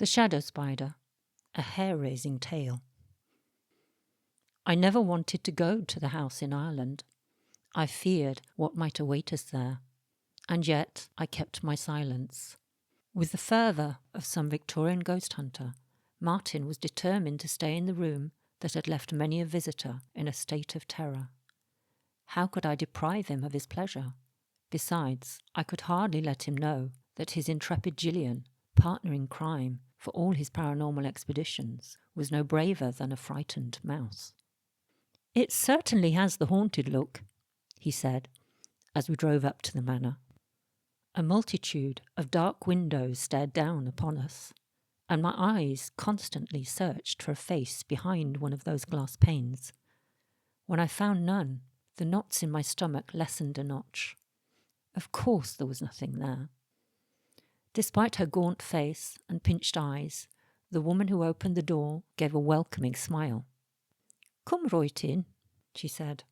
The shadow spider, a hair-raising tale. I never wanted to go to the house in Ireland. I feared what might await us there, and yet I kept my silence. With the fervour of some Victorian ghost hunter, Martin was determined to stay in the room that had left many a visitor in a state of terror. How could I deprive him of his pleasure? Besides, I could hardly let him know that his intrepid Gillian, partner in crime for all his paranormal expeditions, was no braver than a frightened mouse. "It certainly has the haunted look," he said, as we drove up to the manor. A multitude of dark windows stared down upon us, and my eyes constantly searched for a face behind one of those glass panes. When I found none, the knots in my stomach lessened a notch. Of course there was nothing there. Despite her gaunt face and pinched eyes, the woman who opened the door gave a welcoming smile. "Come right in," she said.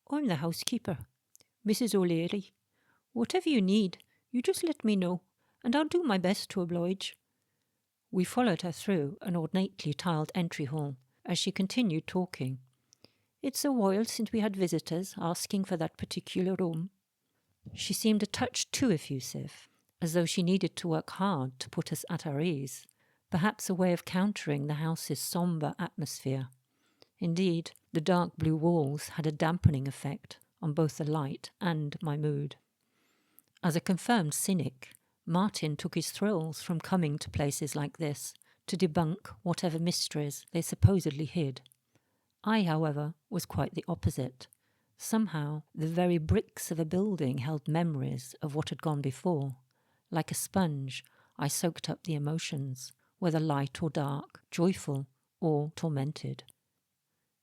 "I'm the housekeeper, Mrs. O'Leary. Whatever you need, you just let me know, and I'll do my best to oblige." We followed her through an ornately tiled entry hall as she continued talking. "It's a while since we had visitors asking for that particular room." She seemed a touch too effusive, as though she needed to work hard to put us at our ease, perhaps a way of countering the house's sombre atmosphere. Indeed, the dark blue walls had a dampening effect on both the light and my mood. As a confirmed cynic, Martin took his thrills from coming to places like this to debunk whatever mysteries they supposedly hid. I, however, was quite the opposite. Somehow, the very bricks of a building held memories of what had gone before. Like a sponge, I soaked up the emotions, whether light or dark, joyful or tormented.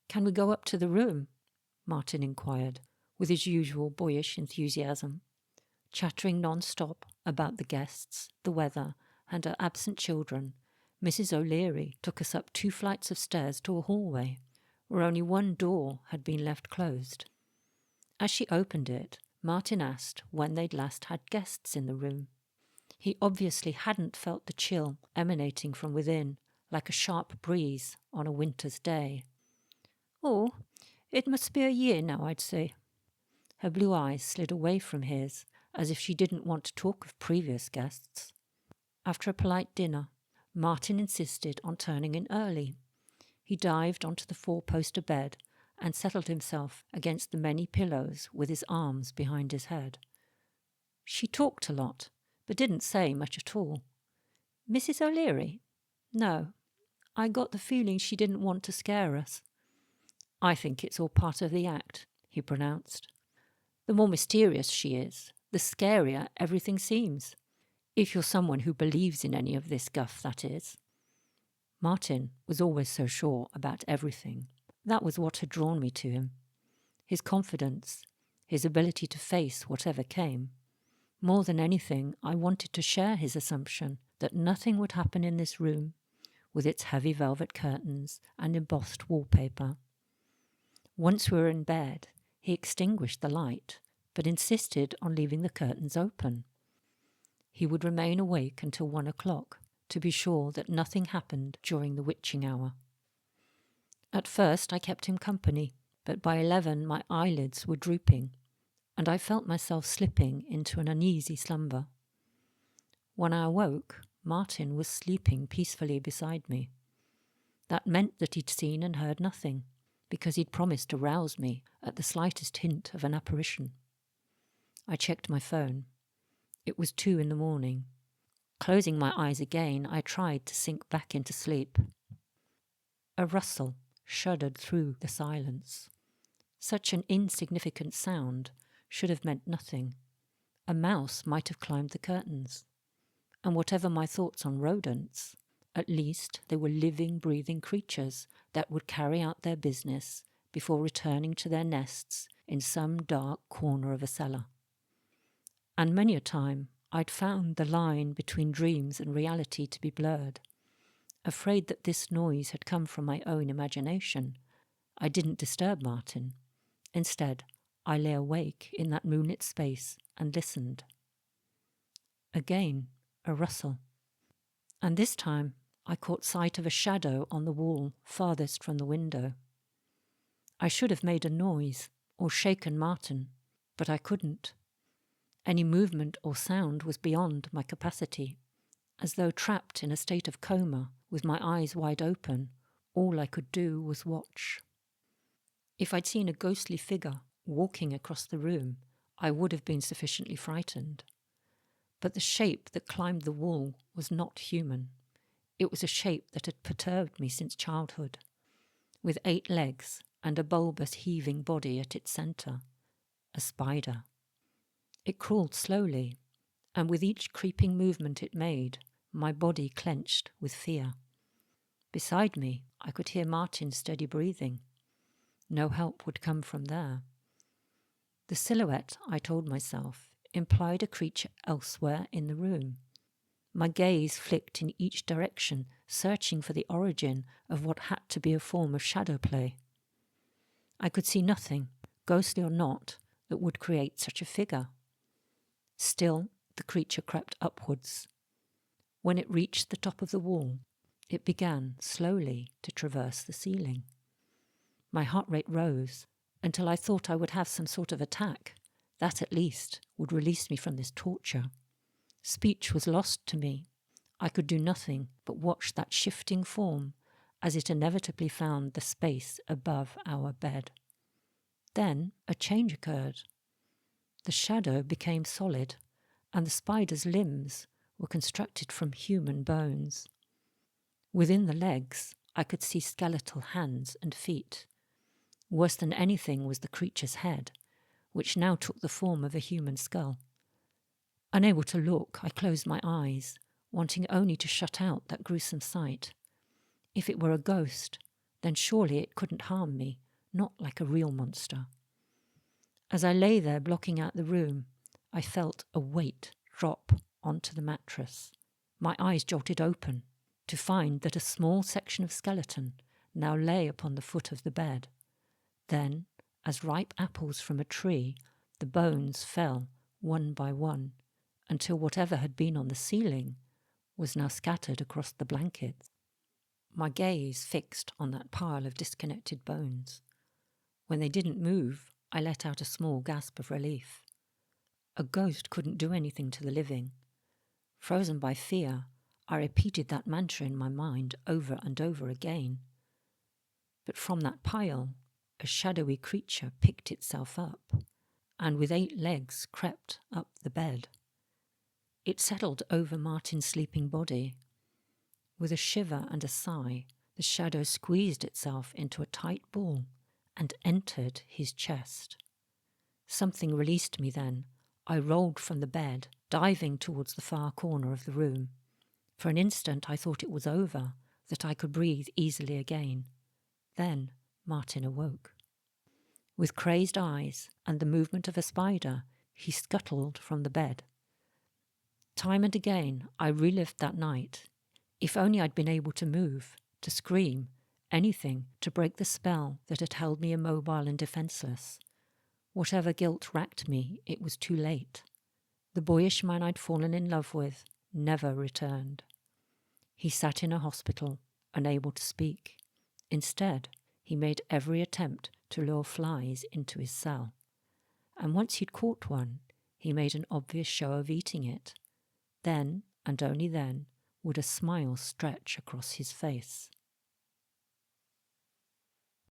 "Can we go up to the room?" Martin inquired, with his usual boyish enthusiasm. Chattering non-stop about the guests, the weather, and her absent children, Mrs. O'Leary took us up 2 flights of stairs to a hallway, where only one door had been left closed. As she opened it, Martin asked when they'd last had guests in the room. He obviously hadn't felt the chill emanating from within, like a sharp breeze on a winter's day. "Oh, it must be a year now, I'd say." Her blue eyes slid away from his, as if she didn't want to talk of previous guests. After a polite dinner, Martin insisted on turning in early. He dived onto the 4-poster bed and settled himself against the many pillows with his arms behind his head. She talked a lot, but didn't say much at all. "Mrs. O'Leary? No, I got the feeling she didn't want to scare us." "I think it's all part of the act," he pronounced. "The more mysterious she is, the scarier everything seems. If you're someone who believes in any of this guff, that is." Martin was always so sure about everything. That was what had drawn me to him. His confidence, his ability to face whatever came. More than anything, I wanted to share his assumption that nothing would happen in this room, with its heavy velvet curtains and embossed wallpaper. Once we were in bed, he extinguished the light, but insisted on leaving the curtains open. He would remain awake until 1 o'clock to be sure that nothing happened during the witching hour. At first I kept him company, but by 11 my eyelids were drooping, and I felt myself slipping into an uneasy slumber. When I awoke, Martin was sleeping peacefully beside me. That meant that he'd seen and heard nothing, because he'd promised to rouse me at the slightest hint of an apparition. I checked my phone. It was 2 in the morning. Closing my eyes again, I tried to sink back into sleep. A rustle shuddered through the silence. Such an insignificant sound should have meant nothing. A mouse might have climbed the curtains. And whatever my thoughts on rodents, at least they were living, breathing creatures that would carry out their business before returning to their nests in some dark corner of a cellar. And many a time I'd found the line between dreams and reality to be blurred. Afraid that this noise had come from my own imagination, I didn't disturb Martin. Instead, I lay awake in that moonlit space and listened. Again, a rustle. And this time I caught sight of a shadow on the wall farthest from the window. I should have made a noise or shaken Martin, but I couldn't. Any movement or sound was beyond my capacity. As though trapped in a state of coma, with my eyes wide open, all I could do was watch. If I'd seen a ghostly figure walking across the room, I would have been sufficiently frightened. But the shape that climbed the wall was not human. It was a shape that had perturbed me since childhood, with 8 legs and a bulbous heaving body at its centre, a spider. It crawled slowly, and with each creeping movement it made, my body clenched with fear. Beside me, I could hear Martin's steady breathing. No help would come from there. The silhouette, I told myself, implied a creature elsewhere in the room. My gaze flicked in each direction, searching for the origin of what had to be a form of shadow play. I could see nothing, ghostly or not, that would create such a figure. Still, the creature crept upwards. When it reached the top of the wall, it began slowly to traverse the ceiling. My heart rate rose until I thought I would have some sort of attack. That, at least, would release me from this torture. Speech was lost to me. I could do nothing but watch that shifting form as it inevitably found the space above our bed. Then a change occurred. The shadow became solid, and the spider's limbs were constructed from human bones. Within the legs, I could see skeletal hands and feet. Worse than anything was the creature's head, which now took the form of a human skull. Unable to look, I closed my eyes, wanting only to shut out that gruesome sight. If it were a ghost, then surely it couldn't harm me, not like a real monster. As I lay there blocking out the room, I felt a weight drop onto the mattress. My eyes jolted open to find that a small section of skeleton now lay upon the foot of the bed. Then, as ripe apples from a tree, the bones fell one by one, until whatever had been on the ceiling was now scattered across the blankets. My gaze fixed on that pile of disconnected bones. When they didn't move, I let out a small gasp of relief. A ghost couldn't do anything to the living. Frozen by fear, I repeated that mantra in my mind over and over again. But from that pile, a shadowy creature picked itself up, and with 8 legs crept up the bed. It settled over Martin's sleeping body. With a shiver and a sigh, the shadow squeezed itself into a tight ball and entered his chest. Something released me then. I rolled from the bed, diving towards the far corner of the room. For an instant I thought it was over, that I could breathe easily again. Then Martin awoke. With crazed eyes and the movement of a spider, he scuttled from the bed. Time and again I relived that night. If only I'd been able to move, to scream, anything to break the spell that had held me immobile and defenceless. Whatever guilt racked me, it was too late. The boyish man I'd fallen in love with never returned. He sat in a hospital, unable to speak. Instead, he made every attempt to lure flies into his cell. And once he'd caught one, he made an obvious show of eating it. Then, and only then, would a smile stretch across his face.